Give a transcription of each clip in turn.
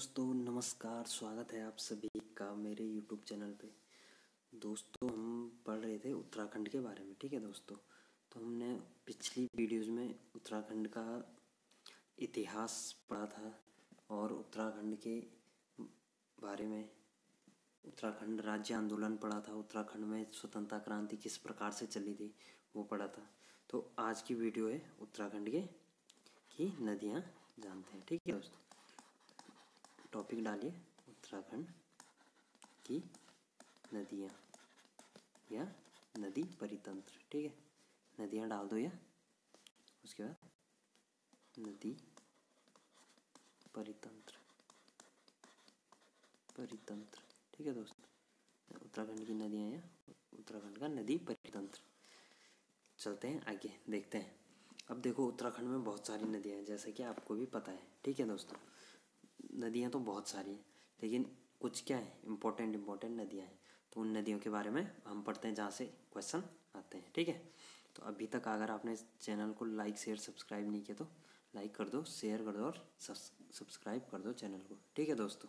दोस्तों नमस्कार, स्वागत है आप सभी का मेरे YouTube चैनल पे। दोस्तों हम पढ़ रहे थे उत्तराखंड के बारे में। ठीक है दोस्तों, तो हमने पिछली वीडियोस में उत्तराखंड का इतिहास पढ़ा था और उत्तराखंड के बारे में उत्तराखंड राज्य आंदोलन पढ़ा था। उत्तराखंड में स्वतंत्रता क्रांति किस प्रकार से चली थी वो पढ़ा था। तो आज की वीडियो है उत्तराखंड की नदियाँ जानते हैं। ठीक है दोस्तों, टॉपिक डालिए उत्तराखंड की नदियाँ या नदी परितंत्र। ठीक है, नदियाँ डाल दो या उसके बाद नदी परितंत्र। ठीक है दोस्तों, उत्तराखंड की नदियाँ या उत्तराखंड का नदी परितंत्र। चलते हैं आगे, देखते हैं। अब देखो, उत्तराखंड में बहुत सारी नदियाँ हैं, जैसा कि आपको भी पता है। ठीक है दोस्तों, नदियाँ तो बहुत सारी हैं, लेकिन कुछ क्या है, इम्पोर्टेंट नदियाँ हैं। तो उन नदियों के बारे में हम पढ़ते हैं जहाँ से क्वेश्चन आते हैं। ठीक है, तो अभी तक अगर आपने इस चैनल को लाइक शेयर सब्सक्राइब नहीं किया तो लाइक कर दो, शेयर कर दो और सब्सक्राइब कर दो चैनल को। ठीक है दोस्तों,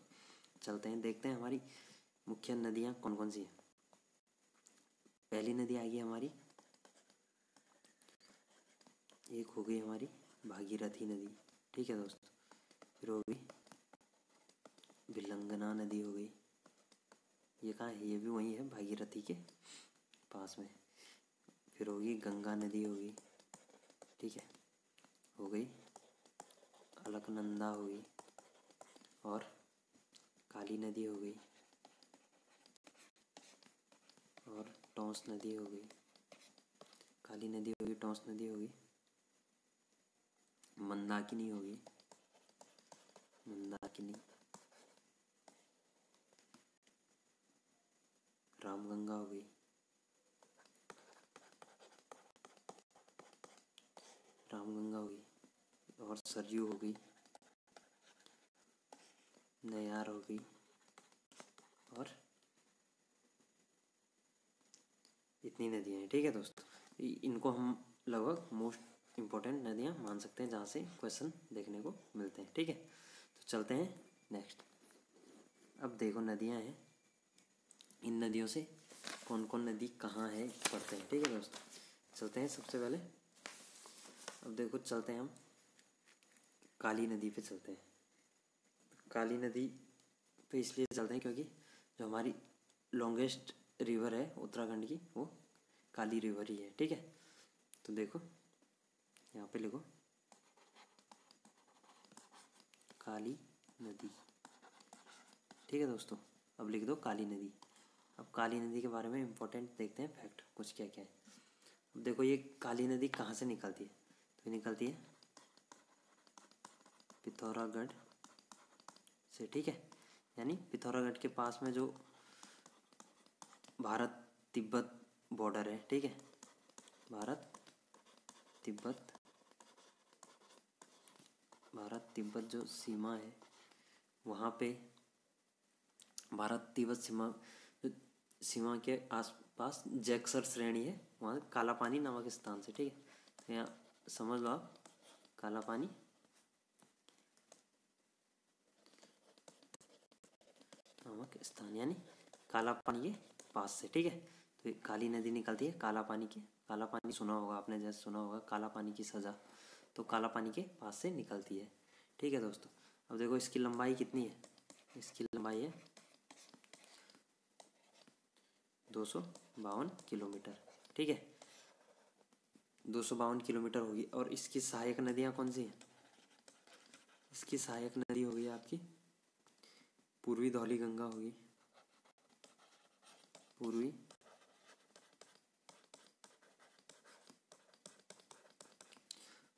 चलते हैं, देखते हैं हमारी मुख्य नदियाँ कौन कौन सी हैं। पहली नदी आएगी हमारी, एक हो गई हमारी भागीरथी नदी। ठीक है दोस्तों, फिर होगी भिलंगना नदी हो गई। ये कहाँ है, ये भी वहीं है भागीरथी के पास में। फिर होगी गंगा नदी हो गई। ठीक है, हो गई अलकनंदा हो गई और काली नदी हो गई और टोंस नदी हो गई। काली नदी होगी, टोंस नदी होगी, मंदाकिनी होगी, मंदाकिनी, रामगंगा हो गई, रामगंगा हो गई और सरयू हो गई, नयार हो गई और इतनी नदियाँ हैं। ठीक है दोस्तों, इनको हम लगभग मोस्ट इम्पोर्टेंट नदियाँ मान सकते हैं जहाँ से क्वेश्चन देखने को मिलते हैं। ठीक है, तो चलते हैं नेक्स्ट। अब देखो नदियाँ हैं, इन नदियों से कौन कौन नदी कहाँ है पढ़ते हैं। ठीक है दोस्तों, चलते हैं सबसे पहले। अब देखो, चलते हैं हम काली नदी पे चलते हैं। काली नदी पे इसलिए चलते हैं क्योंकि जो हमारी लॉन्गेस्ट रिवर है उत्तराखंड की वो काली रिवर ही है। ठीक है, तो देखो यहाँ पे लिखो काली नदी। ठीक है दोस्तों, अब लिख दो काली नदी। अब काली नदी के बारे में इम्पोर्टेंट देखते हैं फैक्ट कुछ क्या क्या है। अब देखो, ये काली नदी कहाँ से निकलती है, तो ये निकलती है पिथौरागढ़ से। ठीक है, यानी पिथौरागढ़ के पास में जो भारत तिब्बत बॉर्डर है। ठीक है, भारत तिब्बत जो सीमा है, वहाँ पे भारत तिब्बत सीमा के आसपास जैक्सर श्रेणी है, वहाँ काला पानी नामक स्थान से। ठीक है, तो यहाँ समझ लो आप, काला पानी नामक स्थान यानी काला पानी के पास से। ठीक है, तो ये काली नदी निकलती है काला पानी के। काला पानी सुना होगा आपने, जैसे सुना होगा काला पानी की सज़ा, तो काला पानी के पास से निकलती है। ठीक है दोस्तों, अब देखो इसकी लंबाई कितनी है, इसकी लंबाई है 252 किलोमीटर। ठीक है, 252 किलोमीटर होगी। और इसकी सहायक नदियाँ कौन सी हैं, इसकी सहायक नदी होगी आपकी पूर्वी धौली गंगा होगी,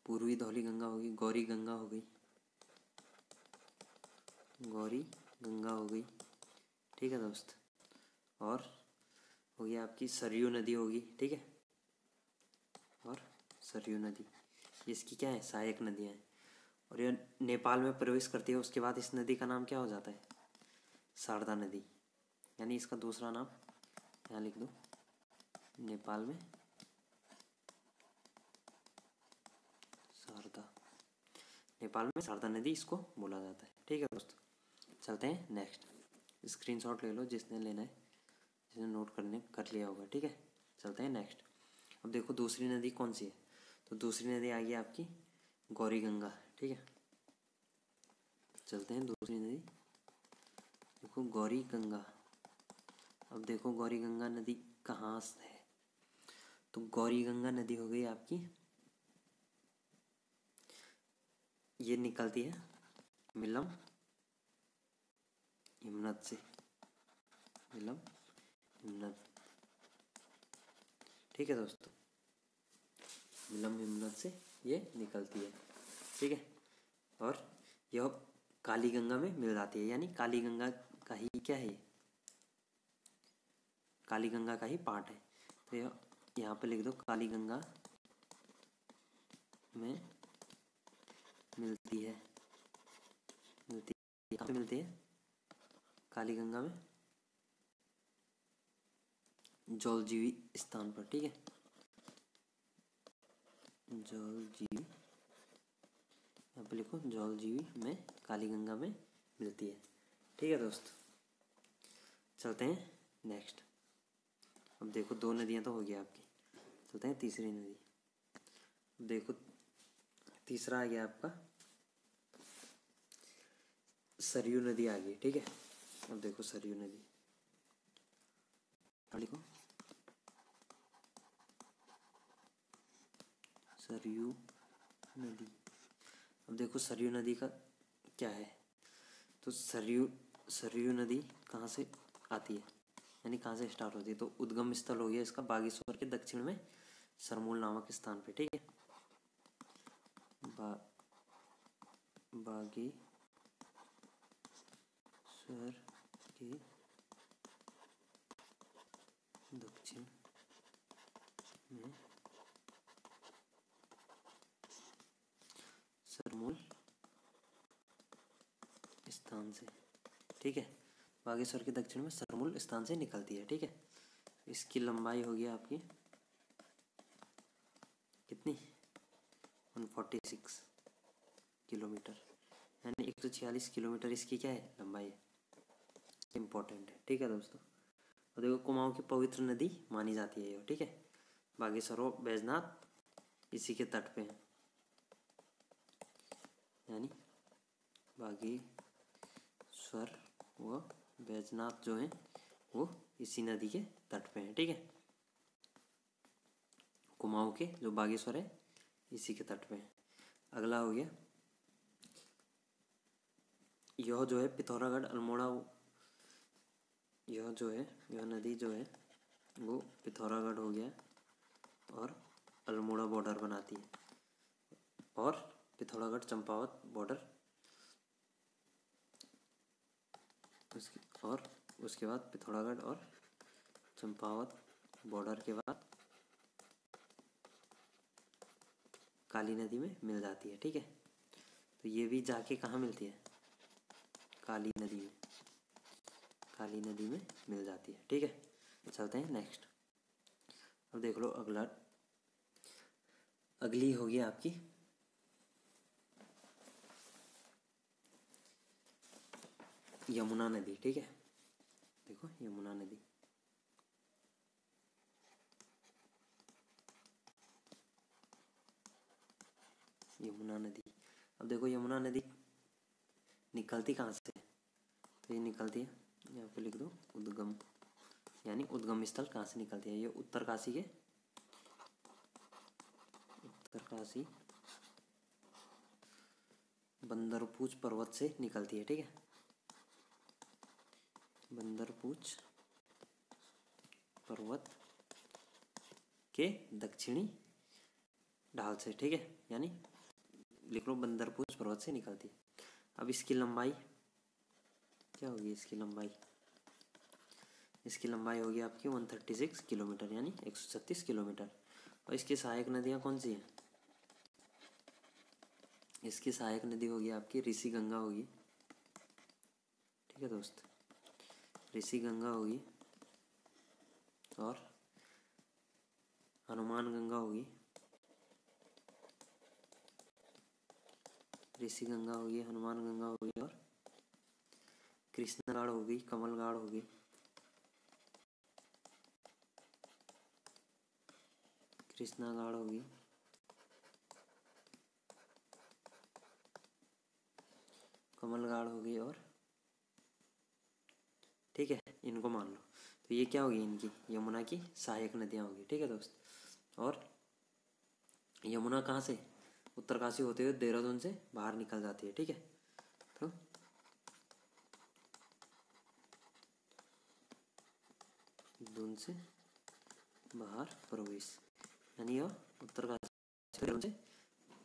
पूर्वी धौली गंगा होगी, गौरी गंगा हो गई, ठीक है दोस्त, और होगी आपकी सरयू नदी होगी। ठीक है, और सरयू नदी, इसकी क्या है, सहायक नदियाँ हैं और यह नेपाल में प्रवेश करती है। उसके बाद इस नदी का नाम क्या हो जाता है, शारदा नदी, यानी इसका दूसरा नाम यहाँ लिख दो, नेपाल में शारदा, नेपाल में शारदा नदी इसको बोला जाता है। ठीक है दोस्तों, चलते हैं नेक्स्ट। स्क्रीनशॉट ले लो जिसने लेना है, जिसने नोट करने कर लिया होगा, ठीक है। चलते हैं नेक्स्ट। अब देखो दूसरी नदी कौन सी है, तो दूसरी नदी आ गई आपकी गौरी गंगा, ठीक है। चलते हैं दूसरी नदी, देखो गौरी गंगा। अब देखो गौरी गंगा नदी कहाँ है, तो गौरी गंगा नदी हो गई आपकी, ये निकलती है मिलम हिमनद से, मिलम हिमनद, ठीक है दोस्तों। मिलम हिमनद से ये निकलती है, ठीक है। और यह काली गंगा में मिल जाती है, यानी काली गंगा का ही क्या है, काली गंगा का ही पार्ट है। तो यह यहाँ पे लिख दो, काली गंगा में मिलती है, मिलती है, कहाँ पे मिलती है, काली गंगा में जलजीवी स्थान पर, ठीक है। जलजीवी, यहाँ पे लिखो जलजीवी में काली गंगा में मिलती है, ठीक है दोस्त। चलते हैं नेक्स्ट। अब देखो दो नदियाँ तो हो गई आपकी, चलते हैं तीसरी नदी। देखो तीसरा आ गया आपका सरयू नदी आ गई, ठीक है। अब देखो सरयू नदी, लिखो सरयू नदी। अब देखो सरयू नदी का क्या है, तो सरयू नदी कहाँ से आती है, यानी कहाँ से स्टार्ट होती है, तो उद्गम स्थल हो गया इसका बागेश्वर के दक्षिण में सरमूल नामक स्थान पे, ठीक है। बागेश्वर के दक्षिण में सरमूल स्थान से, ठीक है। बागेश्वर के दक्षिण में सरमूल स्थान से निकलती है, ठीक है। इसकी लंबाई होगी आपकी कितनी, 146 किलोमीटर, यानी 146 किलोमीटर इसकी क्या है, लंबाई है, इम्पोर्टेंट है, ठीक है दोस्तों। और देखो कुमाऊं की पवित्र नदी मानी जाती है ये, ठीक है। बागेश्वर और बैजनाथ इसी के तट पे हैं, यानी बागेश्वर व बैजनाथ जो है वो इसी नदी के तट पे हैं, ठीक है। कुमाऊं के जो बागेश्वर है इसी के तट पे है। अगला हो गया, यह जो है पिथौरागढ़ अल्मोड़ा, यह जो है यह नदी जो है वो पिथौरागढ़ हो गया और अल्मोड़ा बॉर्डर बनाती है, और पिथौरागढ़ चंपावत बॉर्डर, और उसके बाद पिथौरागढ़ और चंपावत बॉर्डर के बाद काली नदी में मिल जाती है, ठीक है। तो ये भी जाके कहाँ मिलती है, काली नदी में, काली नदी में मिल जाती है, ठीक है। चलते हैं नेक्स्ट। अब देख लो अगली होगी आपकी यमुना नदी, ठीक है। देखो यमुना नदी, यमुना नदी। अब देखो यमुना नदी निकलती कहाँ से, तो ये निकलती है, यहाँ पे लिख दो उद्गम, यानी उद्गम स्थल कहाँ से निकलती है, ये उत्तरकाशी बंदरपूछ पर्वत से निकलती है, ठीक है। बंदरपूछ पर्वत के दक्षिणी ढाल से, ठीक है, यानी लिख लो बंदरपूछ पर्वत से निकलती है। अब इसकी लंबाई क्या होगी, इसकी लंबाई होगी आपकी 136 किलोमीटर, यानी 136 किलोमीटर। और इसकी सहायक नदियाँ कौन सी हैं, इसकी सहायक नदी होगी आपकी ऋषि गंगा होगी, ठीक है दोस्त, ऋषि गंगा होगी, और हनुमान गंगा होगी, ऋषि गंगा होगी, हनुमान गंगा होगी, और कृष्णा घाट हो गई, कमल घाट हो गई, कृष्णा घाट हो गई, कमल घाट हो गई, और ठीक है, इनको मान लो। तो ये क्या होगी, इनकी यमुना की सहायक नदियाँ होगी। ठीक है दोस्त। और यमुना कहाँ से, उत्तरकाशी होते हुए देहरादून से बाहर निकल जाती है। ठीक है, तो दून से बाहर प्रवेश, यानी यह उत्तरकाशी से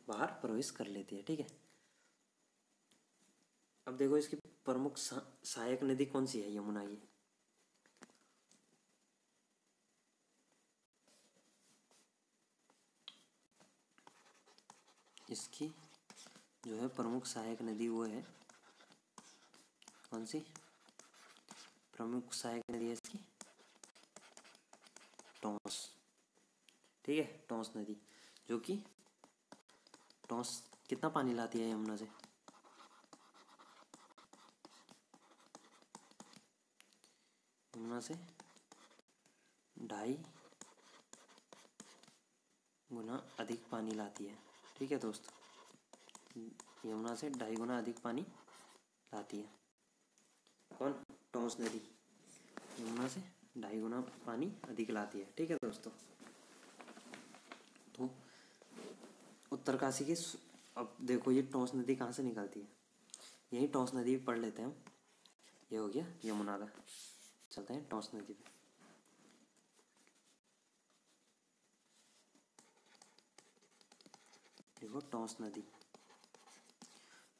बाहर प्रवेश कर लेती है। ठीक है, अब देखो इसकी प्रमुख सहायक नदी कौन सी है यमुना की। इसकी जो है प्रमुख सहायक नदी वो है कौन सी, प्रमुख सहायक नदी है इसकी टॉस। ठीक है, टॉस नदी, जो कि टॉस कितना पानी लाती है यमुना से, यमुना से 2.5 गुना अधिक पानी लाती है। ठीक है दोस्तों, यमुना से 2.5 गुना अधिक पानी लाती है कौन, टॉस नदी यमुना से 2.5 गुना पानी अधिक लाती है। ठीक है दोस्तों, तो उत्तरकाशी के अब देखो ये टॉस नदी कहाँ से निकलती है, यही टॉस नदी पढ़ लेते हैं हम। ये हो गया यमुना का, चलते हैं टॉस नदी पे। देखो टॉस नदी,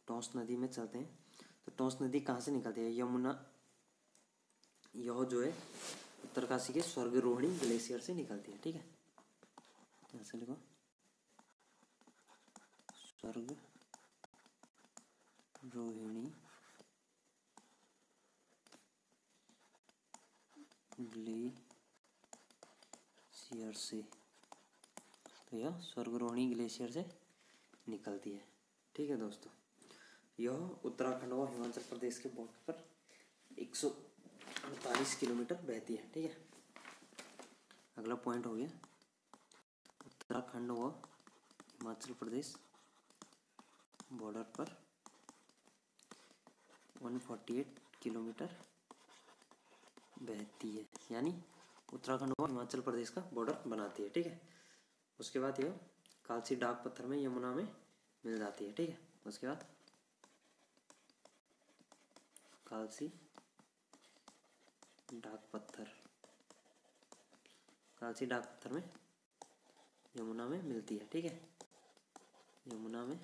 टॉस नदी में चलते हैं। तो टॉस नदी कहाँ से निकलती है, यमुना, यह जो है उत्तरकाशी के स्वर्गरोहिणी ग्लेशियर से निकलती है। ठीक है, यहाँ से लिखो स्वर्गरोहिणी ग्लेशियर से, तो यह स्वर्गरोहिणी ग्लेशियर से निकलती है। ठीक है दोस्तों, यह उत्तराखंड और हिमाचल प्रदेश के बॉर्डर पर 148 किलोमीटर बहती है। ठीक है, अगला पॉइंट हो गया उत्तराखंड व हिमाचल प्रदेश बॉर्डर पर 148 किलोमीटर बहती है, यानी उत्तराखंड और हिमाचल प्रदेश का बॉर्डर बनाती है। ठीक है, उसके बाद यह कालसी डाक पत्थर में यमुना में मिल जाती है। ठीक है, उसके बाद कालसी डाक पत्थर, कालसी डाक पत्थर में यमुना में मिलती है। ठीक है, यमुना में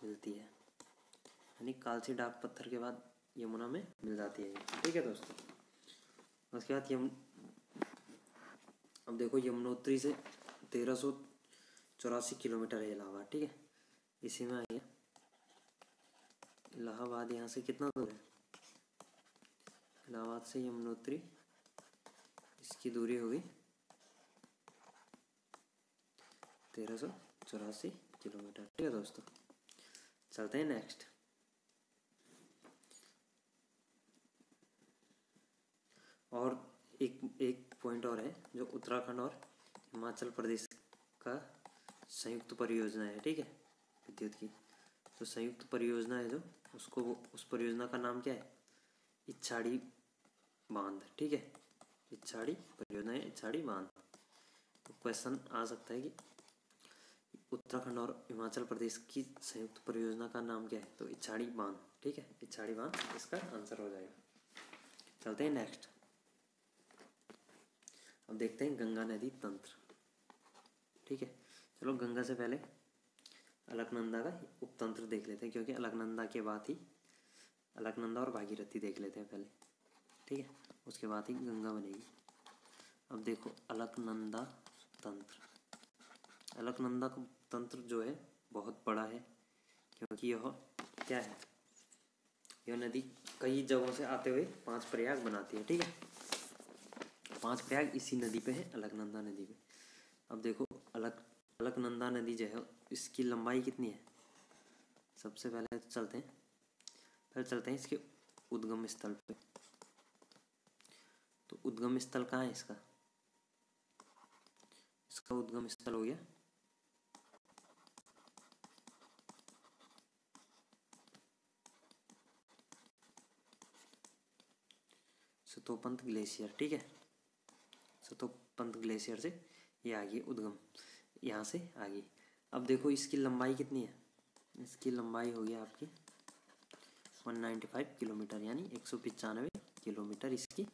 मिलती है, यानी कालसी डाक पत्थर के बाद यमुना में मिल जाती है। ठीक है दोस्तों, उसके बाद अब देखो यमुनोत्री से 1384 किलोमीटर है इलाहाबाद। ठीक है, इसी में आ गया इलाहाबाद, यहाँ से कितना दूर है, इलाहाबाद से यमुनोत्री इसकी दूरी होगी 1384 किलोमीटर। ठीक है दोस्तों, चलते हैं नेक्स्ट। और एक पॉइंट और है जो उत्तराखंड और हिमाचल प्रदेश का संयुक्त परियोजना है। ठीक है, विद्युत की तो संयुक्त परियोजना है जो, उसको उस परियोजना का नाम क्या है, इच्छाड़ी बांध। ठीक है, इच्छाड़ी परियोजना है, इच्छाड़ी बांध। तो क्वेश्चन आ सकता है कि उत्तराखंड और हिमाचल प्रदेश की संयुक्त परियोजना का नाम क्या है, तो इच्छाड़ी बांध। ठीक है, इच्छाड़ी बांध इसका आंसर हो जाएगा। चलते हैं नेक्स्ट। अब देखते हैं गंगा नदी तंत्र। ठीक है, चलो गंगा से पहले अलकनंदा का उपतंत्र देख लेते हैं, क्योंकि अलकनंदा के बाद ही अलकनंदा और भागीरथी देख लेते हैं पहले। ठीक है, उसके बाद ही गंगा बनेगी। अब देखो अलकनंदा तंत्र, अलकनंदा का तंत्र जो है बहुत बड़ा है, क्योंकि यह क्या है, यह नदी कई जगहों से आते हुए 5 प्रयाग बनाती है। ठीक है, 5 प्रयाग इसी नदी पे है, अलकनंदा नदी पे। अब देखो अलकनंदा नदी जो है इसकी लंबाई कितनी है, सबसे पहले चलते हैं इसके उद्गम स्थल पे। तो उद्गम स्थल कहाँ है इसका? इसका उद्गम स्थल हो गया सतोपंत ग्लेशियर, ठीक है। सतोपंत ग्लेशियर से ये आ गई उद्गम, यहाँ से आ गई। अब देखो इसकी लंबाई कितनी है? इसकी लंबाई होगी आपकी 195 किलोमीटर, यानी 195 किलोमीटर इसकी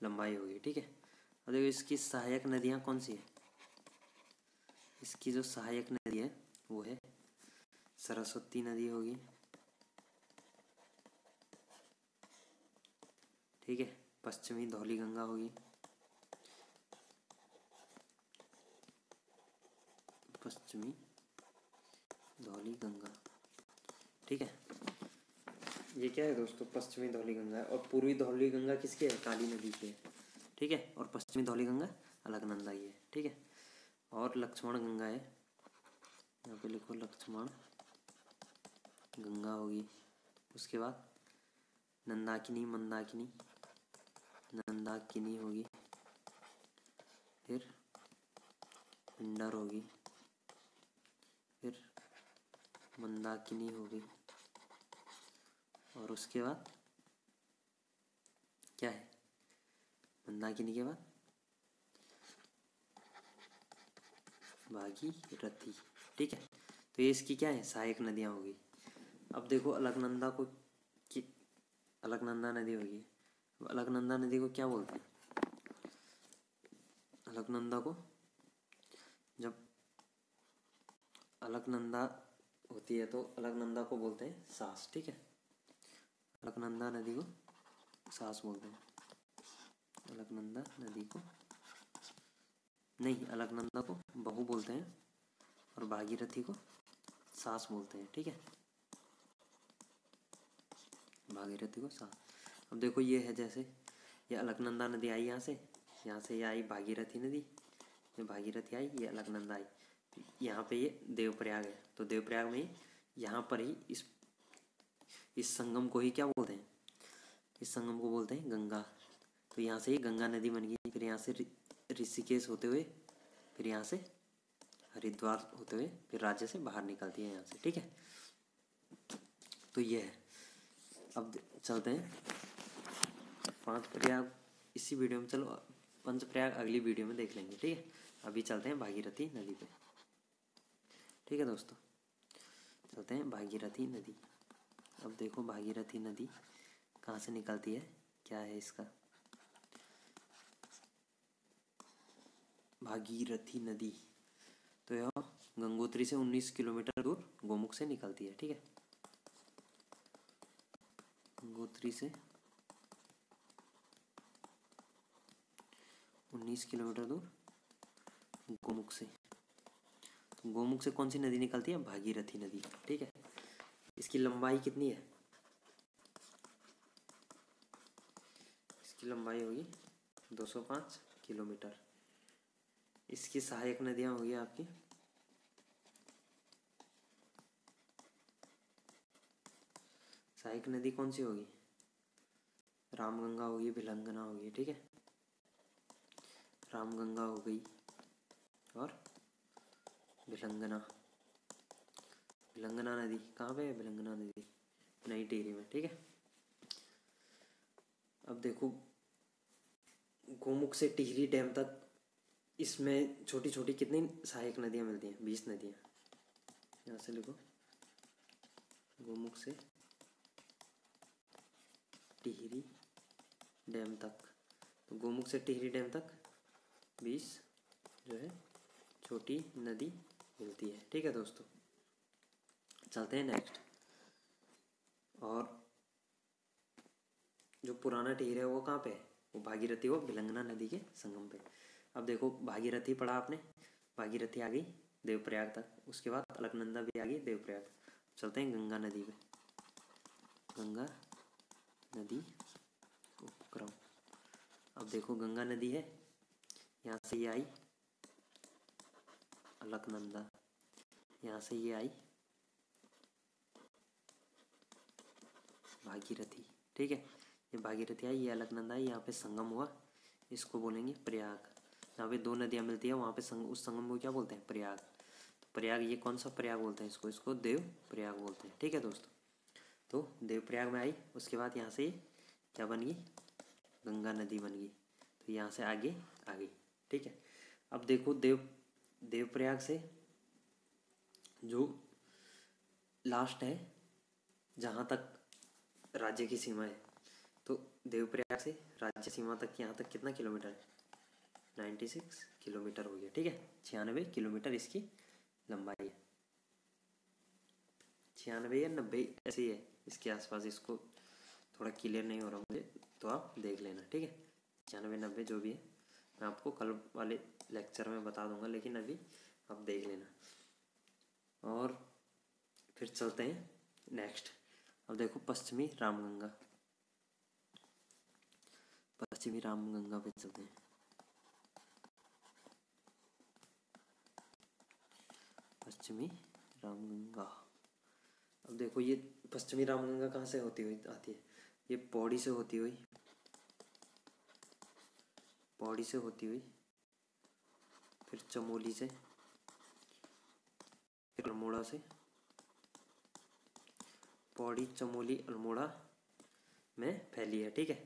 लंबाई होगी, ठीक है। अब देखो इसकी सहायक नदियाँ कौन सी है? इसकी जो सहायक नदी है वो है सरस्वती नदी होगी, ठीक है। पश्चिमी धौली गंगा होगी, पश्चिमी धौली गंगा, ठीक है। ये क्या है दोस्तों? पश्चिमी धौली गंगा है। और पूर्वी धौली गंगा किसकी है? काली नदी की है, ठीक है। और पश्चिमी धौली गंगा अलकनंदा की है, ठीक है। और लक्ष्मण गंगा है, यहाँ पे लिखो लक्ष्मण गंगा होगी। उसके बाद नंदाकिनी, मंदाकिनी, नंदाकिनी होगी। फिर पिंडर होगी, फिर मंदाकिनी होगी। और उसके बाद क्या है? मंदाकिनी के बाद भागीरथी, ठीक है। तो ये इसकी क्या है? सहायक नदियाँ होगी। अब देखो अलकनंदा को कि अलकनंदा नदी होगी। अलकनंदा नदी को क्या बोलते हैं? अलकनंदा को, जब अलकनंदा होती है तो अलकनंदा को बोलते हैं सास, ठीक है। अलकनंदा नदी को सास बोलते हैं। अलकनंदा नदी को नहीं, अलकनंदा को बहू बोलते हैं और भागीरथी को सास बोलते हैं, ठीक है। भागीरथी को सास। अब देखो ये है, जैसे ये अलकनंदा नदी आई यहाँ से ये आई भागीरथी नदी, ये भागीरथी आई, ये अलकनंदा आई। यहाँ पे ये देवप्रयाग है, तो देवप्रयाग में यहाँ पर ही इस संगम को ही क्या बोलते हैं? इस संगम को बोलते हैं गंगा। तो यहाँ से ही गंगा नदी बन गई। फिर यहाँ से ऋषिकेश होते हुए, फिर यहाँ से हरिद्वार होते हुए, फिर राज्य से बाहर निकलती है यहाँ से, ठीक है। तो ये है। अब चलते हैं पंचप्रयाग इसी वीडियो में, चलो पंचप्रयाग अगली वीडियो में देख लेंगे, ठीक है। अभी चलते हैं भागीरथी नदी पे, ठीक है दोस्तों। चलते हैं भागीरथी नदी। अब देखो भागीरथी नदी कहाँ से निकलती है, क्या है इसका? भागीरथी नदी तो यह गंगोत्री से 19 किलोमीटर दूर गोमुख से निकलती है, ठीक है। गंगोत्री से 19 किलोमीटर दूर गोमुख से। गोमुख से कौन सी नदी निकलती है? भागीरथी नदी, ठीक है। इसकी लंबाई कितनी है? इसकी लंबाई होगी 205 किलोमीटर। इसकी सहायक नदियाँ होगी आपकी सहायक नदी कौन सी होगी? रामगंगा होगी, भिलंगना होगी, ठीक है। रामगंगा हो गई और भिलंगना। भिलंगना नदी कहाँ पे है? भिलंगना नदी नई टिहरी में, ठीक है। अब देखो गोमुख से टिहरी डैम तक इसमें छोटी छोटी कितनी सहायक नदियाँ मिलती हैं? 20 नदियाँ। यहाँ से लिखो गोमुख से टिहरी डैम तक। तो गोमुख से टिहरी डैम तक 20 जो है छोटी नदी मिलती है, ठीक है दोस्तों। चलते हैं नेक्स्ट। और जो पुराना टिहरी है वो कहाँ पे है? वो भागीरथी व भिलंगना नदी के संगम पे। अब देखो भागीरथी पढ़ा आपने, भागीरथी आ गई देवप्रयाग तक, उसके बाद अलकनंदा भी आ गई देवप्रयाग। चलते हैं गंगा नदी पे। गंगा नदी उपक्रम। अब देखो गंगा नदी है, यहाँ से ये आई अलकनंदा, यहाँ से ये आई भागीरथी, ठीक है। ये भागीरथी आई, ये अलकनंदा आई, यहाँ पे संगम हुआ, इसको बोलेंगे प्रयाग। जहाँ पे दो नदियाँ मिलती है वहाँ पे उस संगम को क्या बोलते हैं? प्रयाग। तो प्रयाग, ये कौन सा प्रयाग बोलते हैं इसको देव प्रयाग बोलते हैं। ठीक है दोस्तों, तो देव प्रयाग में आई, उसके बाद यहाँ से क्या बन गई? गंगा नदी बन गई। तो यहाँ से आगे आ गई। ठीक है, अब देखो देवप्रयाग से जो लास्ट है जहाँ तक राज्य की सीमा है, तो देवप्रयाग से राज्य सीमा तक यहाँ तक कितना किलोमीटर है? 96 किलोमीटर हो गया। ठीक है, 96 किलोमीटर इसकी लंबाई है। 96 या 90 ऐसे ही है इसके आसपास। इसको थोड़ा क्लियर नहीं हो रहा मुझे, तो आप देख लेना। ठीक है, 96 90 जो भी है, मैं आपको कल वाले लेक्चर में बता दूंगा, लेकिन अभी आप देख लेना। और फिर चलते हैं नेक्स्ट। अब देखो पश्चिमी रामगंगा, पश्चिमी रामगंगा पे चलते हैं। पश्चिमी रामगंगा, अब देखो ये पश्चिमी रामगंगा कहाँ से होती हुई आती है? ये पौड़ी से होती हुई, पौड़ी से होती हुई, फिर चमोली से, फिर अल्मोड़ा से, पौड़ी चमोली अल्मोड़ा में फैली है। ठीक है,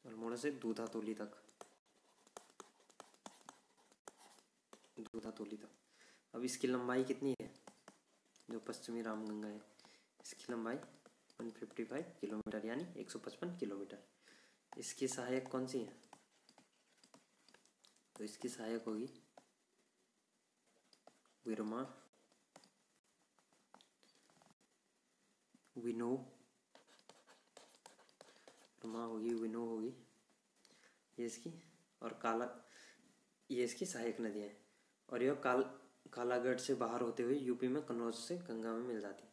अल्मोड़ा से दूधातोली तक, दूधातोली तक। अब इसकी लंबाई कितनी है? जो पश्चिमी रामगंगा है, इसकी लंबाई 155 किलोमीटर, यानी 155 किलोमीटर। इसकी सहायक कौन सी है? तो इसकी सहायक होगी विरमा, विनो, विरमा होगी, विनो होगी, ये इसकी, और काला, ये इसकी सहायक नदियाँ हैं। और यह कालागढ़ से बाहर होते हुए यूपी में कन्नौज से गंगा में मिल जाती है।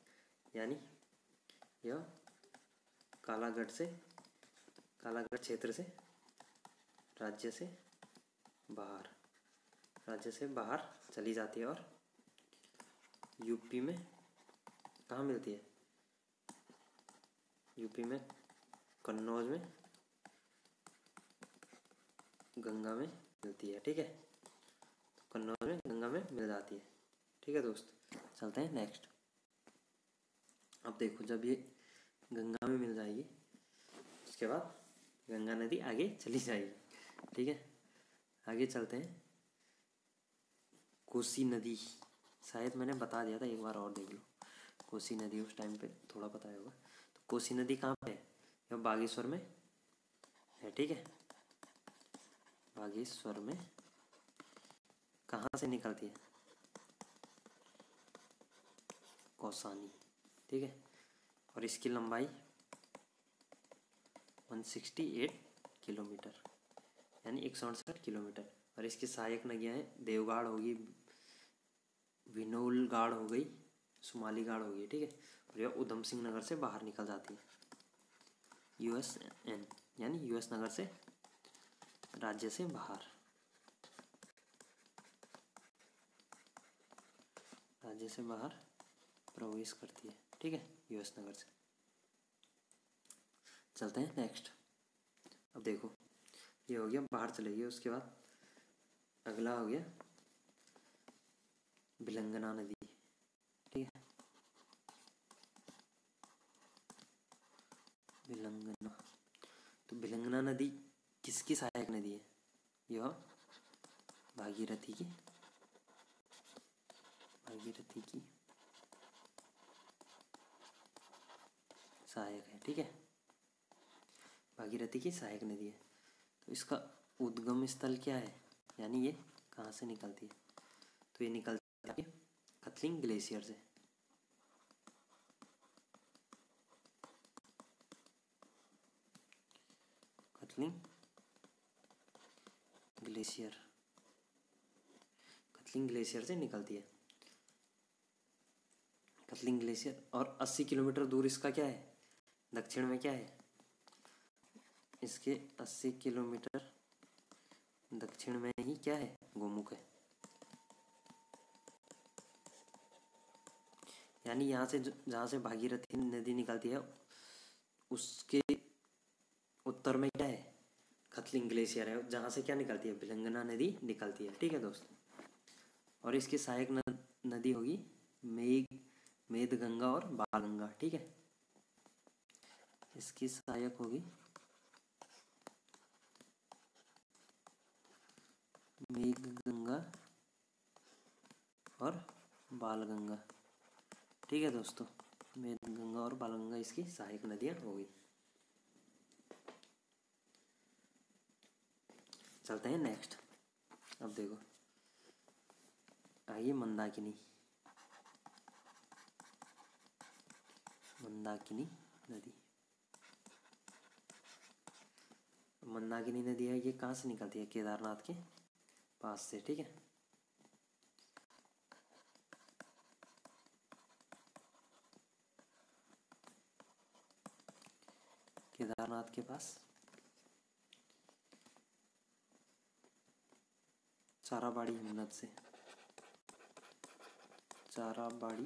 यानी यह कालागढ़ क्षेत्र से, राज्य से बाहर चली जाती है, और यूपी में कहाँ मिलती है? यूपी में कन्नौज में गंगा में मिलती है। ठीक है, तो कन्नौज में गंगा में मिल जाती है। ठीक है दोस्त, चलते हैं नेक्स्ट। अब देखो जब ये गंगा में मिल जाएगी, उसके बाद गंगा नदी आगे चली जाएगी। ठीक है, आगे चलते हैं। कोसी नदी, शायद मैंने बता दिया था, एक बार और देख लो। कोसी नदी उस टाइम पे थोड़ा पता होगा। तो कोसी नदी कहाँ पे है? यह बागेश्वर में है। ठीक है, बागेश्वर में कहाँ से निकलती है? कौसानी। ठीक है, और इसकी लंबाई 168 किलोमीटर, यानी 168 किलोमीटर। और इसकी सहायक नदियाँ हैं देवगाड़ होगी, विनोलगाड़ हो गई, सुमालीगाड़ हो गई। ठीक है, और यह उधम सिंह नगर से बाहर निकल जाती है, यूएसएन, यानी यूएस नगर से, राज्य से बाहर, राज्य से बाहर प्रवेश करती है। ठीक है, यूएस नगर से। चलते हैं नेक्स्ट। अब देखो ये हो गया, बाहर चलेगी। उसके बाद अगला हो गया भिलंगना नदी। ठीक है, भिलंगना, तो भिलंगना नदी किसकी सहायक नदी है? यह भागीरथी की सहायक है। ठीक है, भागीरथी की सहायक नदी है। तो इसका उद्गम स्थल क्या है, यानी ये कहाँ से निकलती है? तो ये निकलती है कथलिंग ग्लेशियर से। कथलिंग ग्लेशियर से निकलती है। कथलिंग ग्लेशियर, और 80 किलोमीटर दूर इसका क्या है? दक्षिण में क्या है? इसके 80 किलोमीटर दक्षिण में ही क्या है? गोमुख है। यानी यहाँ से जहाँ से भागीरथी नदी निकलती है, उसके उत्तर में क्या है, खतलिंग ग्लेशियर है, जहाँ से क्या निकलती है, भिलंगना नदी निकलती है। ठीक है दोस्तों। और इसकी सहायक नदी होगी मेदगंगा और बालगंगा। ठीक है, इसकी सहायक होगी मेघगंगा और बालगंगा। ठीक है दोस्तों, मेघगंगा और बालगंगा इसकी सहायक नदियाँ होगी। चलते हैं नेक्स्ट। अब देखो आइए मंदाकिनी नदी। मंदाकिनी नदी है, ये कहाँ से निकलती है, केदारनाथ के पास से। ठीक है, केदारनाथ के पास चाराबाड़ी हिमनद से, चाराबाड़ी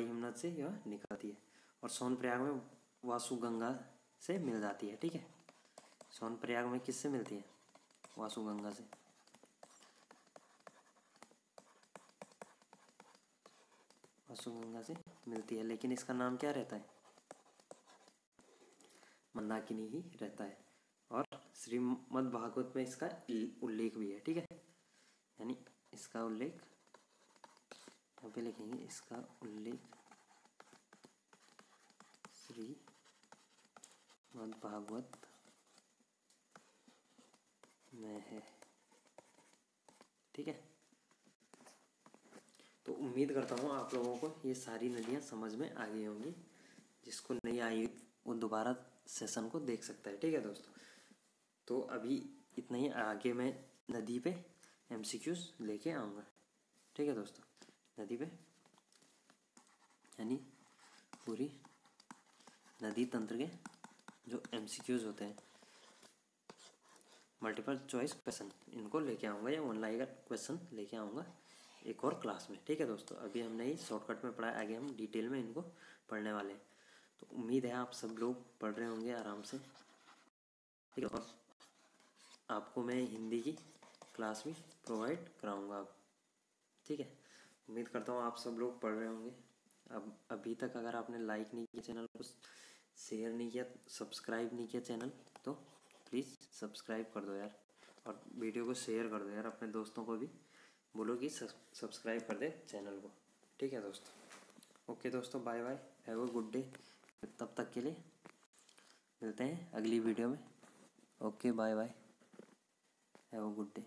हिमनद से यह निकलती है और सोनप्रयाग में वासुगंगा से मिल जाती है। ठीक है, सोनप्रयाग में किससे मिलती है, वासुगंगा से। वासुगंगा से मिलती है, लेकिन इसका नाम क्या रहता है, मंदाकिनी ही रहता है। और श्रीमद् भागवत में इसका उल्लेख भी है। ठीक है, यानी इसका उल्लेख यहाँ पे लिखेंगे, इसका उल्लेख श्रीमद् भागवत में है। ठीक है, तो उम्मीद करता हूँ आप लोगों को ये सारी नदियाँ समझ में आ गई होंगी। जिसको नहीं आई वो दोबारा सेशन को देख सकता है। ठीक है दोस्तों, तो अभी इतना ही, आगे मैं नदी पे MCQs लेके आऊँगा। ठीक है दोस्तों, नदी पे यानी पूरी नदी तंत्र के जो MCQs होते हैं, मल्टीपल चॉइस क्वेश्चन, इनको लेके आऊँगा या ऑनलाइन का क्वेश्चन लेके आऊँगा एक और क्लास में। ठीक है दोस्तों, अभी हमने ही शॉर्टकट में पढ़ा, आगे हम डिटेल में इनको पढ़ने वाले हैं। तो उम्मीद है आप सब लोग पढ़ रहे होंगे आराम से। ठीक है, और आपको मैं हिंदी की क्लास भी प्रोवाइड कराऊंगा अब। ठीक है, उम्मीद करता हूँ आप सब लोग पढ़ रहे होंगे। अब अभी तक अगर आपने लाइक नहीं किया चैनल को, शेयर नहीं किया, सब्सक्राइब नहीं किया चैनल, तो प्लीज़ सब्सक्राइब कर दो यार, और वीडियो को शेयर कर दो यार, अपने दोस्तों को भी बोलो कि सब्सक्राइब कर दे चैनल को। ठीक है दोस्तों, ओके दोस्तों, bye bye, have a good day. तब तक के लिए मिलते हैं अगली वीडियो में। Okay bye bye, have a good day.